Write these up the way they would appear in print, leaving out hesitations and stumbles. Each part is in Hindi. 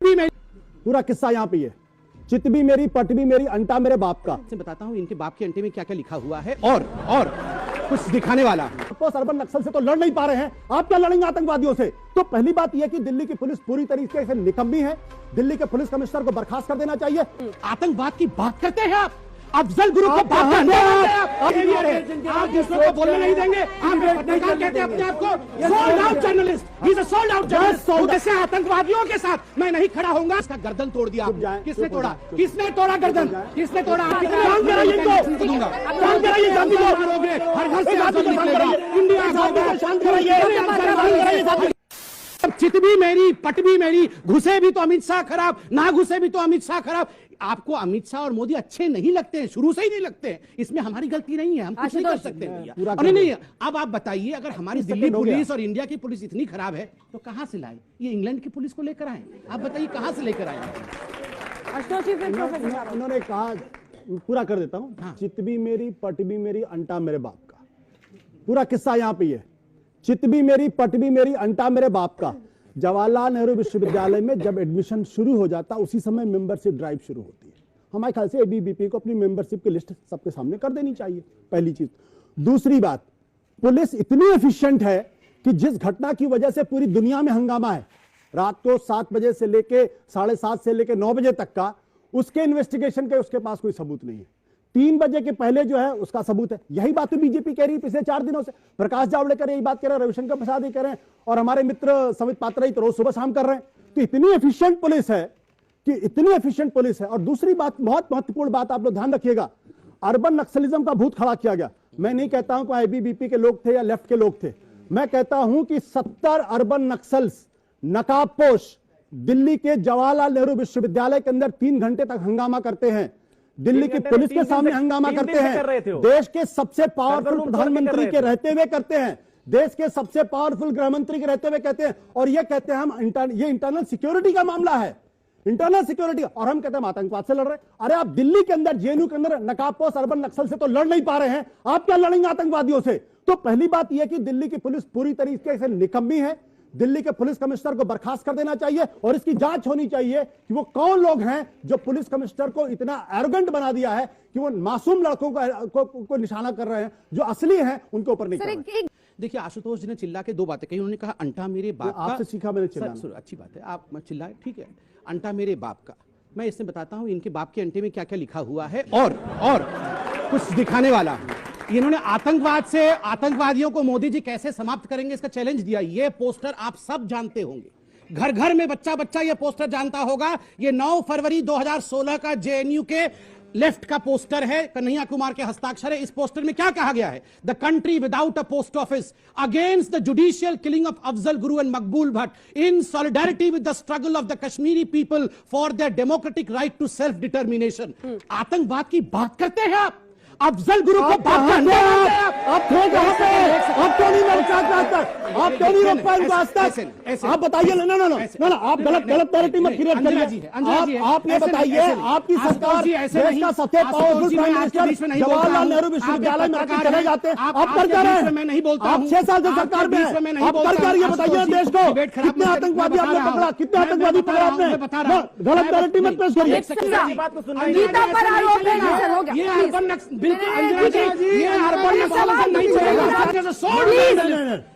पूरा किस्सा यहाँ पे है। चित भी मेरी, पट भी मेरी, अंटा मेरे बाप का। बताता हूँ इनके बाप के अंटे में क्या क्या लिखा हुआ है और कुछ दिखाने वाला। अर्बन नक्सल से तो लड़ नहीं पा रहे हैं, आप क्या लड़ेंगे आतंकवादियों से? तो पहली बात यह कि दिल्ली की पुलिस पूरी तरीके से निकम्मी है। दिल्ली के पुलिस कमिश्नर को बर्खास्त कर देना चाहिए। आतंकवाद की बात करते हैं आप, अफजल गुरु को बात करते हैं आप दूसरों को बोलने नहीं देंगे। आप पत्रकार कहते हैं अपने आप को sold out journalist, he is a sold out journalist. ऐसे आतंकवादियों के साथ मैं नहीं खड़ा होऊंगा। इसका गर्दन तोड़ दिया आपने। किसने तोड़ा? किसने तोड़ा गर्दन? किसने तोड़ा? काम कराइए इनको, काम कराइए, शांति को हर घर से आजाद निकलेगा इंडिया। शांत कराइए। चित भी मेरी, पट भी मेरी, घुसे भी तो अमित शाह खराब, ना घुसे भी तो अमित शाह खराब। आपको अमित शाह और मोदी अच्छे नहीं लगते हैं, शुरू से ही नहीं लगते हैं। इसमें हमारी गलती नहीं है, हम कुछ नहीं कर सकते भैया। नहीं, अब आप बताइए, अगर हमारी दिल्ली पुलिस और इंडिया की पुलिस इतनी खराब है तो कहां से लाए? ये इंग्लैंड की पुलिस को लेकर आए? आप बताइए कहां से लेकर आए? उन्होंने कहा, पूरा कर देता हूं। हाँ। चित भी मेरी, पट भी मेरी, अंटा मेरे बाप का। पूरा किस्सा यहाँ पे है। चित भी मेरी, पट भी मेरी, अंटा मेरे बाप का। जवाहरलाल नेहरू विश्वविद्यालय में जब एडमिशन शुरू हो जाता, उसी समय मेंबरशिप ड्राइव शुरू होती है। हमारे ख्याल से एबीवीपी को अपनी मेंबरशिप की लिस्ट सबके सामने कर देनी चाहिए, पहली चीज। दूसरी बात, पुलिस इतनी एफिशिएंट है कि जिस घटना की वजह से पूरी दुनिया में हंगामा है, रात को 7 बजे से लेके 7:30 से लेके 9 बजे तक का, उसके इन्वेस्टिगेशन के उसके पास कोई सबूत नहीं है। 3 बजे के पहले जो है उसका सबूत है। यही बात तो बीजेपी कह रही है पिछले 4 दिनों से। प्रकाश जावड़ेकर यही बात कह रहे हैं, रविशंकर प्रसाद ये कह रहे हैं, और हमारे मित्र समित पात्रा तो रोज सुबह शाम कर रहे हैं। तो इतनी एफिशिएंट पुलिस है कि इतनी एफिशिएंट पुलिस है। और दूसरी बात, बहुत महत्वपूर्ण बात, आप लोग ध्यान रखिएगा, अर्बन नक्सलिज्म का भूत खड़ा किया गया। मैं नहीं कहता हूं कि एबीवीपी के लोग थे या लेफ्ट के लोग थे, मैं कहता हूं कि 70 अर्बन नक्सल्स नकाबपोश दिल्ली के जवाहरलाल नेहरू विश्वविद्यालय के अंदर 3 घंटे तक हंगामा करते हैं, दिल्ली की पुलिस के सामने हंगामा करते हैं, देश के सबसे पावरफुल प्रधानमंत्री के रहते हुए करते हैं, देश के सबसे पावरफुल गृह मंत्री के रहते हुए कहते हैं, और ये कहते हैं हम ये इंटरनल सिक्योरिटी का मामला है, इंटरनल सिक्योरिटी, और हम कहते हैं आतंकवाद से लड़ रहे हैं। अरे आप दिल्ली के अंदर, जेएनयू के अंदर नकाबपोश अर्बन नक्सल से तो लड़ नहीं पा रहे हैं, आप क्या लड़ेंगे आतंकवादियों से? तो पहली बात यह कि दिल्ली की पुलिस पूरी तरीके से निकम्मी है। दिल्ली के पुलिस कमिश्नर को बर्खास्त कर देना चाहिए और इसकी जांच होनी चाहिए कि वो कौन लोग हैं जो पुलिस कमिश्नर को इतना एरोगेंट बना दिया है कि वो मासूम लड़कों को निशाना कर रहे हैं, जो असली हैं उनके ऊपर नहीं कर रहे हैं। देखिए, आशुतोष जी ने चिल्ला के 2 बातें कही। उन्होंने कहा अंटा मेरे बाप का। आपसे सीखा मैंने चिल्लाना। अच्छी बात है, आप चिल्लाए, ठीक है। अंटा मेरे बाप का, मैं इसमें बताता हूं इनके बाप के अंटे में क्या क्या लिखा हुआ है और कुछ दिखाने वाला है। इन्होंने आतंकवाद से, आतंकवादियों को मोदी जी कैसे समाप्त करेंगे इसका चैलेंज दिया। ये पोस्टर आप सब जानते होंगे, घर घर में बच्चा बच्चा ये पोस्टर जानता होगा। ये 9 फरवरी 2016 का जेएनयू के लेफ्ट का पोस्टर है, कन्हैया कुमार के हस्ताक्षर है। इस पोस्टर में क्या कहा गया है? The country without a post office, against the judicial killing of Afzal Guru and Maqbool Bhat, in solidarity with the struggle of the Kashmiri people for their democratic right to self determination. आतंकवाद की बात करते हैं आप, अफजल गुरु को बात करते हैं आप थे कहां पे? आप क्यों नहीं रोक पाए आज तक? आप क्यों नहीं रोक पाए आज तक? आप बताइए। ना, आप गलत नैरेटिव मत क्रिएट करिए। आप ये बताइए, आपकी सरकार देश का सबसे powerful prime minister Jawaharlal Nehru विश्वविद्यालय में आकर चले जाते हैं, आप कर क्या रहे हैं? मैं नहीं बोलता, आप 6 साल से सरकार में हैं, आप कर क्या रही है? बताइए देश को, कितने आतंकवादी आपने पकड़ा, कितने आतंकवादी पकड़ा आपने? गलत नैरेटिव मत पेश करिए।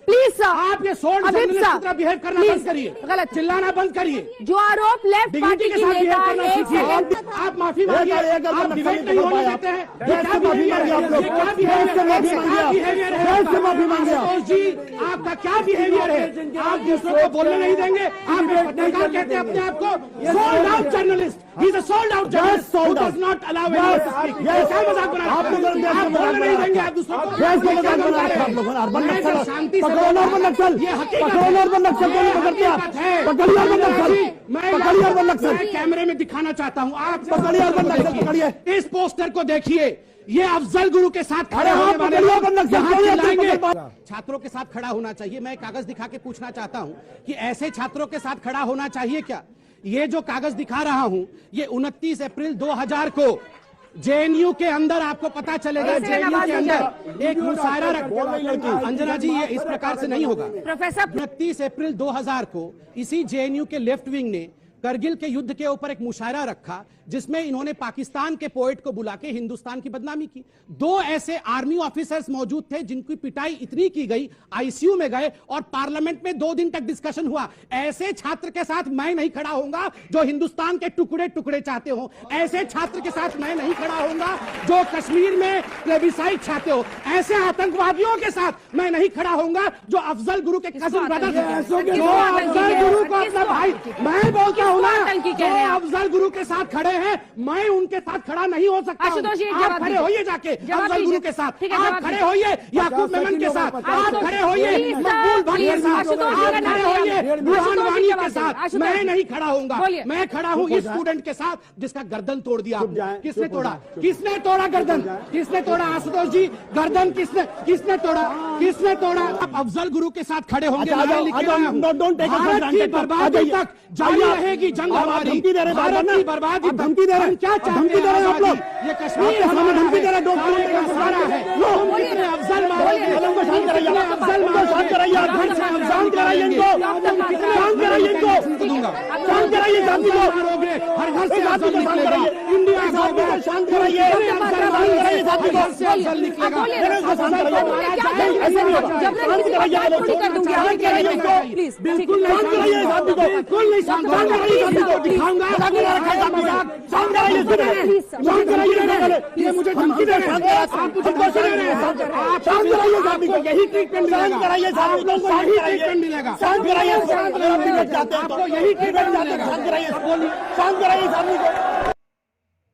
प्लीज सर, आप ये सोल्ड जर्नलिस्ट की तरह बिहेव करना बंद करिए, गलत चिल्लाना बंद करिए। जो आरोप लेफ्ट पार्टी के नेता है, आप माफी मांगिए, आप डिबेट नहीं होने देते हैं। क्या बिहेवियर है जी? आपका क्या बिहेवियर है? आप दूसरों को बोलने नहीं देंगे। आप पत्रकार कहते हैं अपने आप को sold out journalist, he is a sold out journalist who does not allow anyone to speak. क्या मजाक बना रहे हैं? आप बोलने नहीं देंगे आप दूसरों को। शांति से मैं कैमरे में दिखाना चाहता हूं, आप पकड़िए इस पोस्टर को, देखिए ये अफजल गुरु के साथ खड़े होने वाले छात्रों के साथ खड़ा होना चाहिए। मैं कागज दिखा के पूछना चाहता हूं कि ऐसे छात्रों के साथ खड़ा होना चाहिए क्या? ये जो कागज दिखा रहा हूं, ये 29 अप्रैल 2000 को जेएनयू के अंदर आपको पता चलेगा, जेएनयू के अंदर एक मुशायरा रखा। अंजना जी, ये इस प्रकार से नहीं होगा। प्रोफेसर, 29 अप्रैल 2000 को इसी जेएनयू के लेफ्ट विंग ने करगिल के युद्ध के ऊपर एक मुशायरा रखा जिसमें इन्होंने पाकिस्तान के पोएट को बुला के हिंदुस्तान की बदनामी की। 2 ऐसे आर्मी ऑफिसर्स मौजूद थे जिनकी पिटाई इतनी की गई, आईसीयू में गए और पार्लियामेंट में 2 दिन तक डिस्कशन हुआ। ऐसे छात्र के साथ मैं नहीं खड़ा होऊंगा जो हिंदुस्तान के टुकड़े टुकड़े चाहते हो। ऐसे छात्र के साथ मैं नहीं खड़ा होऊंगा जो कश्मीर में प्लेबिसाइट चाहते हो। ऐसे आतंकवादियों के साथ मैं नहीं खड़ा होऊंगा जो अफजल गुरु के कजिन ब्रदर, जो अफजल गुरु को अपना भाई, मैं बोलता हूं ना, जो अफजल गुरु के साथ खड़े हैं, मैं उनके साथ खड़ा नहीं हो सकता। आप खड़े होइए जाके अफजल गुरु के साथ, आप खड़े होइए याकूब मेमन के साथ, आप खड़े होइए मकबूल भट्ट के साथ, आप खड़े होइए बुरहान वानी के साथ। मैं नहीं खड़ा होऊंगा। मैं खड़ा हूं इस स्टूडेंट के साथ जिसका गर्दन तोड़ दिया। किसने तोड़ा? किसने तोड़ा गर्दन? किसने तोड़ा? आशुतोष जी, गर्दन किसने तोड़ा? किसने तोड़ा? आप अफजल गुरु के साथ खड़े होंगे। भारत की बर्बादी तक जारी रहेगी जंग हमारी। भारत की बर्बादी धमकी दे रहे हैं, क्या धमकी दे रहे हैं आप लोग। ये कश्मीर हमारा धमकी दे रहे हैं, कितने अफजल मारोगे? शांत कराइए इनको, शांत कराइए इनको, शांत कराइए शांति को, हर घर से अफजल निकलेगा। इंडिया शांत कराइए, शांति को, अफजल निकलेगा। बिल्कुल नहीं शांत कराइए, दिखाऊंगा। ये मुझे धमकी दे रहे हैं, आप मुझे धमकी दे रहे हैं। आपको यही ट्रीटमेंट मिलेगा, आपको यही ट्रीटमेंट मिलेगा। शांत कराइए, आपको यही ट्रीटमेंट मिलेगा। शांत कराइए शांति को।